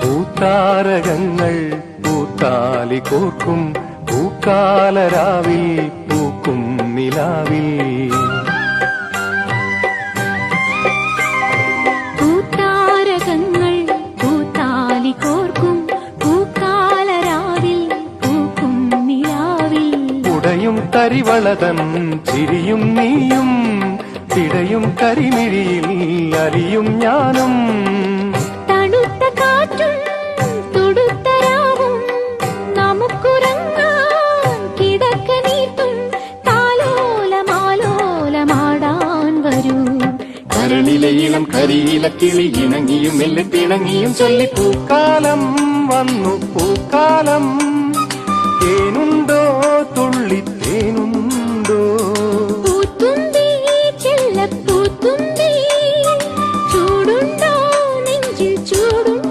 പൂത്താരകങ്ങൾ പൂത്താലി കോർക്കും പൂക്കാലരാവിൽ പൂക്കും നിലാവിൽ. പൂത്താരകങ്ങൾ പൂത്താലി കോർക്കും പൂക്കാലരാവിൽ പൂക്കും നിലാവിൽ. ഉടയും തരിവളതൻ ചിരിയും നീയും തിടയും കരിമിഴിയിൽ അലിയും ഞാനും. തണുത്ത കാറ്റും തുടുത്ത രാവും നമുക്കുറങ്ങാൻ കിടക്ക നീട്ടും താലോലമാലോലമാടാൻ വരൂ. കരളിലെ ഇളം കരിയില കിളി ഇണങ്ങിയും മെല്ലെ പിണങ്ങിയും ചൊല്ലി പൂക്കാലം വന്നു പൂക്കാലം. തേനുണ്ടോ തുള്ളി തേനുണ്ടോ